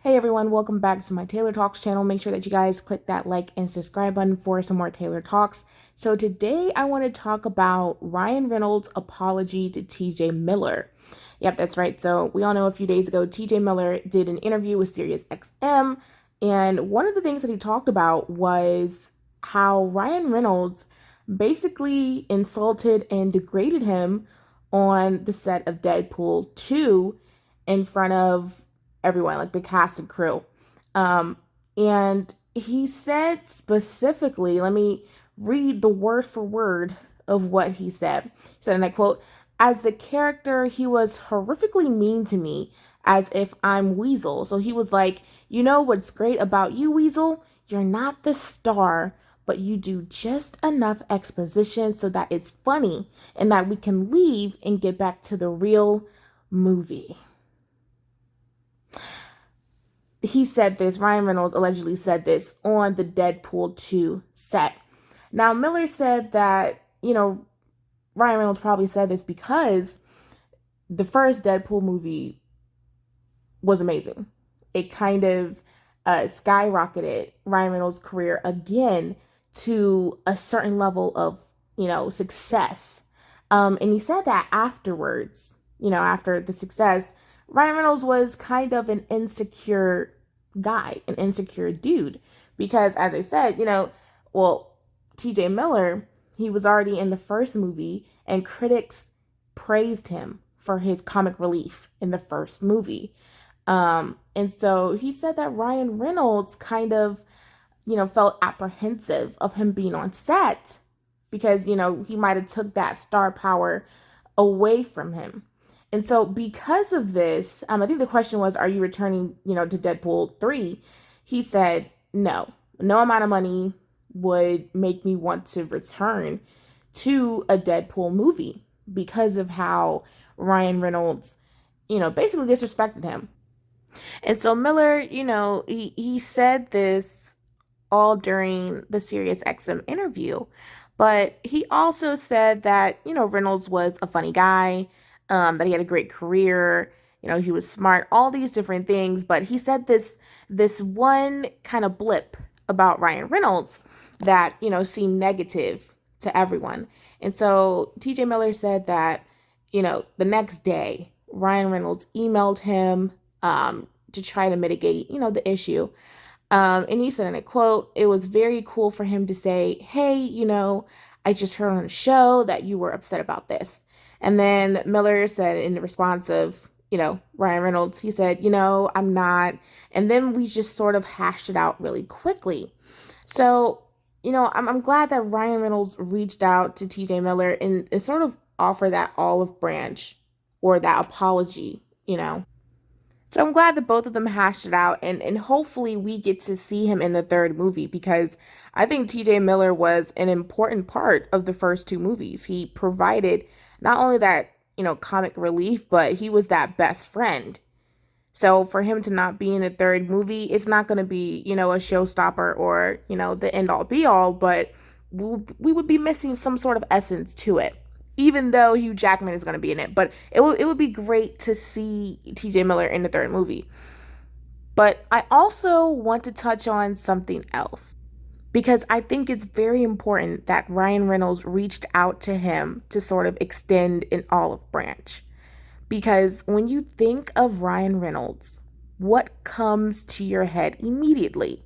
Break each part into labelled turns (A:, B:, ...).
A: Hey everyone, welcome back to my Taylor Talks channel. Make sure that you guys click that like and subscribe button for some more Taylor Talks. So today I want to talk about Ryan Reynolds' apology to T.J. Miller. Yep, that's right. So we all know a few days ago, T.J. Miller did an interview with SiriusXM, and one of the things that he talked about was how Ryan Reynolds basically insulted and degraded him on the set of Deadpool 2 in front of everyone, like the cast and crew. And he said specifically, let me read the word for word of what he said. He said, and I quote, as the character, he was horrifically mean to me as if I'm Weasel. So he was like, you know what's great about you, Weasel? You're not the star, but you do just enough exposition so that it's funny and that we can leave and get back to the real movie. He said this, Ryan Reynolds allegedly said this on the Deadpool 2 set. Now, Miller said that, Ryan Reynolds probably said this because the first Deadpool movie was amazing. It kind of skyrocketed Ryan Reynolds' career again to a certain level of, success. And he said that afterwards, after the success, Ryan Reynolds was kind of an insecure guy, an insecure dude. Because, as I said, TJ Miller, he was already in the first movie, and critics praised him for his comic relief in the first movie. And so he said that Ryan Reynolds kind of, felt apprehensive of him being on set because, he might have took that star power away from him. And so because of this, I think the question was, are you returning, to Deadpool 3? He said, no amount of money would make me want to return to a Deadpool movie because of how Ryan Reynolds, basically disrespected him. And so Miller, he said this all during the SiriusXM interview, but he also said that, Reynolds was a funny guy, that he had a great career, he was smart, all these different things. But he said this one kind of blip about Ryan Reynolds that, seemed negative to everyone. And so TJ Miller said that, the next day, Ryan Reynolds emailed him to try to mitigate, the issue. And he said in a quote, it was very cool for him to say, hey, I just heard on a show that you were upset about this. And then Miller said in response of, Ryan Reynolds, he said, I'm not. And then we just sort of hashed it out really quickly. So, I'm glad that Ryan Reynolds reached out to TJ Miller and sort of offer that olive branch or that apology, So I'm glad that both of them hashed it out, and hopefully we get to see him in the third movie because I think TJ Miller was an important part of the first two movies. He provided not only that, comic relief, but he was that best friend. So for him to not be in the third movie, it's not going to be, a showstopper or, the end all be all, but we would be missing some sort of essence to it, even though Hugh Jackman is going to be in it. But it would be great to see TJ Miller in the third movie. But I also want to touch on something else because I think it's very important that Ryan Reynolds reached out to him to sort of extend an olive branch. Because when you think of Ryan Reynolds, what comes to your head immediately?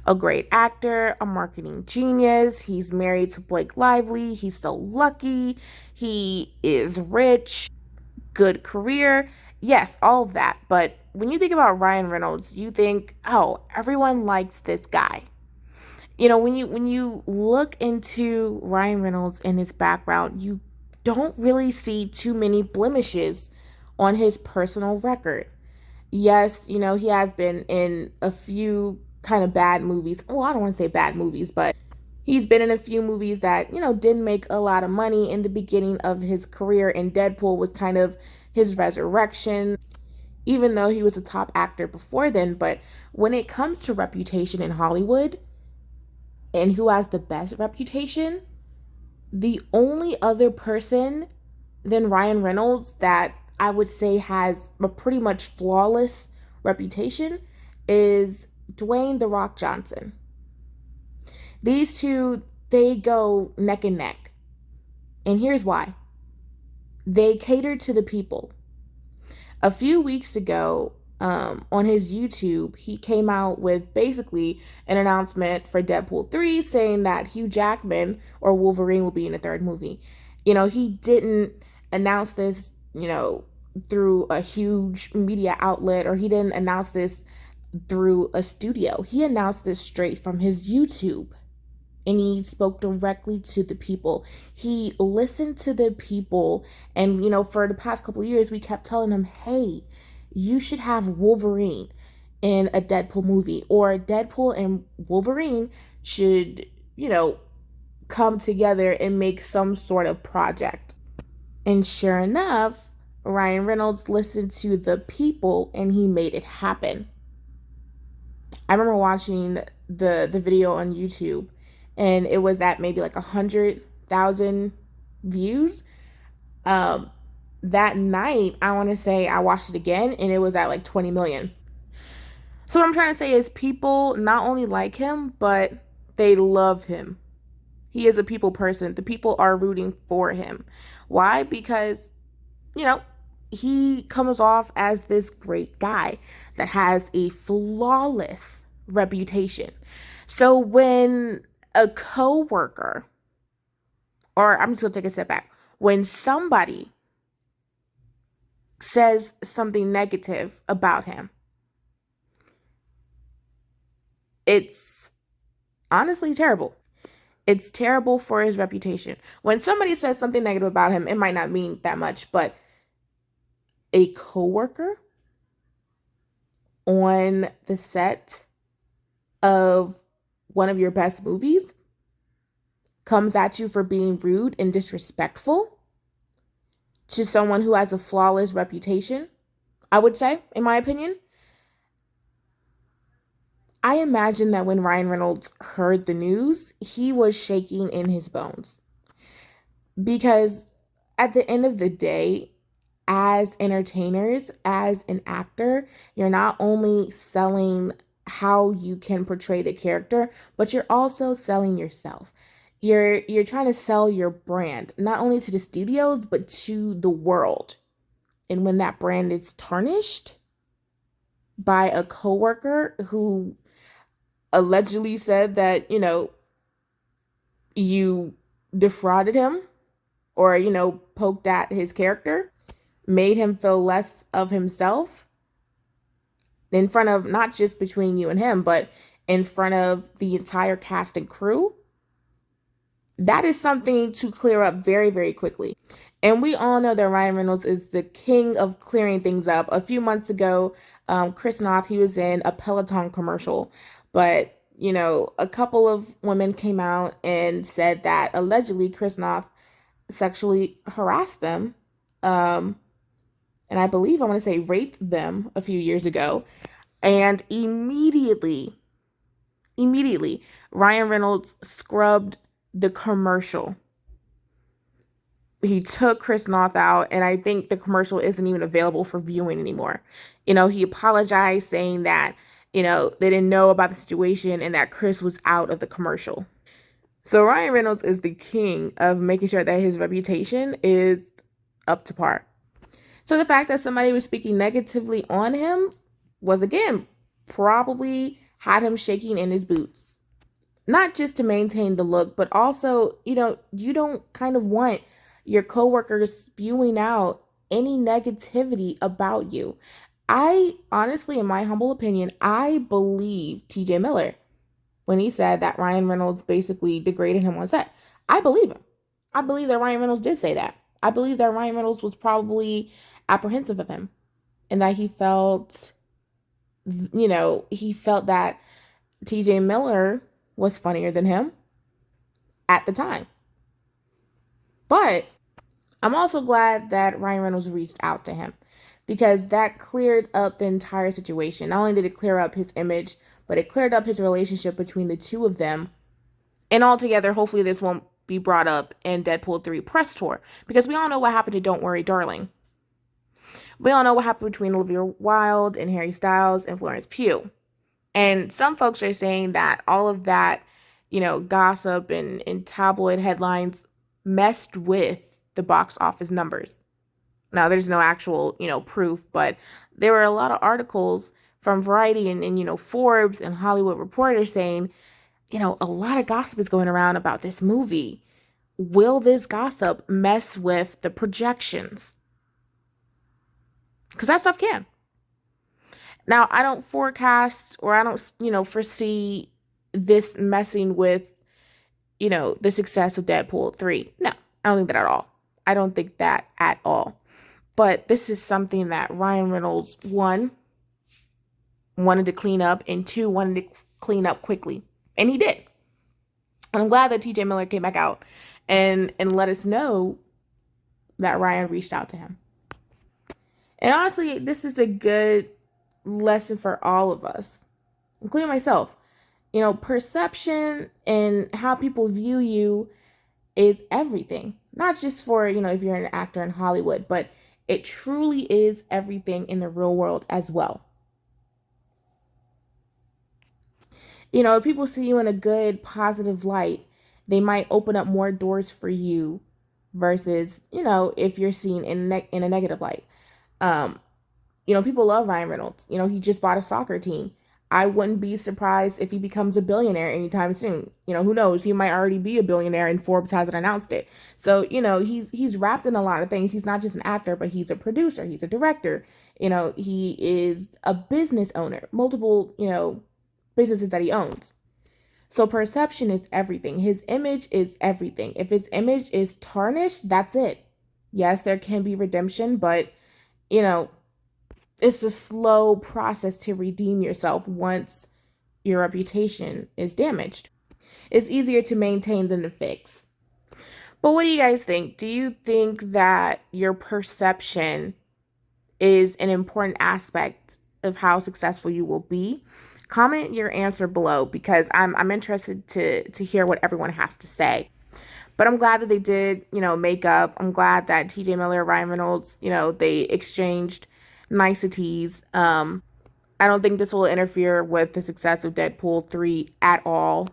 A: A great actor, a marketing genius. He's married to Blake Lively. He's so lucky. He is rich, good career. Yes, all of that. But when you think about Ryan Reynolds, you think, oh, everyone likes this guy. When you look into Ryan Reynolds and his background, you don't really see too many blemishes on his personal record. Yes, he has been in a few kind of bad movies. Well, I don't want to say bad movies, but he's been in a few movies that, didn't make a lot of money in the beginning of his career, and Deadpool was kind of his resurrection, even though he was a top actor before then. But when it comes to reputation in Hollywood and who has the best reputation, the only other person than Ryan Reynolds that I would say has a pretty much flawless reputation is Dwayne The Rock Johnson. These two, they go neck and neck. And here's why: they cater to the people. A few weeks ago, on his YouTube, he came out with basically an announcement for Deadpool 3 saying that Hugh Jackman or Wolverine will be in the third movie. He didn't announce this, through a huge media outlet, or he didn't announce this through a studio. He announced this straight from his YouTube, and he spoke directly to the people. He listened to the people, and for the past couple of years we kept telling him, hey, you should have Wolverine in a Deadpool movie, or Deadpool and Wolverine should come together and make some sort of project. And sure enough, Ryan Reynolds listened to the people and he made it happen. I remember watching the video on YouTube, and it was at maybe like 100,000 views. That night, I want to say I watched it again, and it was at like 20 million. So what I'm trying to say is people not only like him, but they love him. He is a people person. The people are rooting for him. Why? Because, he comes off as this great guy that has a flawless reputation. So when a coworker, or I'm just gonna take a step back, when somebody says something negative about him, it's honestly terrible. It's terrible for his reputation. When somebody says something negative about him, it might not mean that much, but a coworker on the set of one of your best movies comes at you for being rude and disrespectful to someone who has a flawless reputation, I would say, in my opinion. I imagine that when Ryan Reynolds heard the news, he was shaking in his bones. Because at the end of the day, as entertainers, as an actor, you're not only selling how you can portray the character, but you're also selling yourself. You're trying to sell your brand, not only to the studios, but to the world. And when that brand is tarnished by a coworker who allegedly said that, you defrauded him, or, poked at his character, made him feel less of himself in front of, not just between you and him, but in front of the entire cast and crew, that is something to clear up very, very quickly. And we all know that Ryan Reynolds is the king of clearing things up. A few months ago, Chris Noth, he was in a Peloton commercial, but a couple of women came out and said that allegedly Chris Noth sexually harassed them, and I believe, I want to say, raped them a few years ago. And immediately, Ryan Reynolds scrubbed the commercial. He took Chris Noth out, and I think the commercial isn't even available for viewing anymore. He apologized, saying that, they didn't know about the situation and that Chris was out of the commercial. So Ryan Reynolds is the king of making sure that his reputation is up to par. So the fact that somebody was speaking negatively on him was, again, probably had him shaking in his boots. Not just to maintain the look, but also, you don't kind of want your coworkers spewing out any negativity about you. I honestly, in my humble opinion, I believe T.J. Miller when he said that Ryan Reynolds basically degraded him on set. I believe him. I believe that Ryan Reynolds did say that. I believe that Ryan Reynolds was probably apprehensive of him, and that he felt that TJ Miller was funnier than him at the time. But I'm also glad that Ryan Reynolds reached out to him, because that cleared up the entire situation. Not only did it clear up his image, but it cleared up his relationship between the two of them. And altogether, hopefully this won't be brought up in Deadpool 3 press tour, because we all know what happened to Don't Worry, Darling. We all know what happened between Olivia Wilde and Harry Styles and Florence Pugh. And some folks are saying that all of that, gossip and tabloid headlines messed with the box office numbers. Now, there's no actual, proof, but there were a lot of articles from Variety and Forbes and Hollywood Reporter saying, a lot of gossip is going around about this movie. Will this gossip mess with the projections? Because that stuff can. Now, I don't forecast or I don't, foresee this messing with, the success of Deadpool 3. No, I don't think that at all. I don't think that at all. But this is something that Ryan Reynolds, one, wanted to clean up, and two, wanted to clean up quickly. And he did. And I'm glad that T.J. Miller came back out and let us know that Ryan reached out to him. And honestly, this is a good lesson for all of us, including myself. Perception and how people view you is everything. Not just for, if you're an actor in Hollywood, but it truly is everything in the real world as well. If people see you in a good, positive light, they might open up more doors for you versus, if you're seen in a negative light. Um, people love Ryan Reynolds. He just bought a soccer team. I wouldn't be surprised if he becomes a billionaire anytime soon. Who knows? He might already be a billionaire and Forbes hasn't announced it. So, he's wrapped in a lot of things. He's not just an actor, but he's a producer, he's a director. He is a business owner, multiple, businesses that he owns. So perception is everything. His image is everything. If his image is tarnished, that's it. Yes, there can be redemption, but you know, it's a slow process to redeem yourself once your reputation is damaged. It's easier to maintain than to fix. But what do you guys think? Do you think that your perception is an important aspect of how successful you will be? Comment your answer below because I'm interested to hear what everyone has to say. But I'm glad that they did, make up. I'm glad that T.J. Miller, Ryan Reynolds, they exchanged niceties. I don't think this will interfere with the success of Deadpool 3 at all.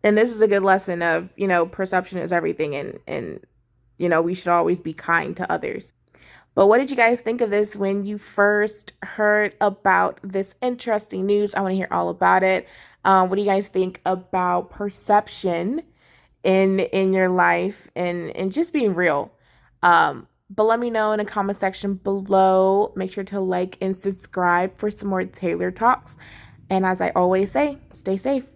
A: And this is a good lesson of, perception is everything and we should always be kind to others. But what did you guys think of this when you first heard about this interesting news? I want to hear all about it. What do you guys think about perception in your life and just being real? But let me know in the comment section below. Make sure to like and subscribe for some more Taylor Talks. And as I always say, stay safe.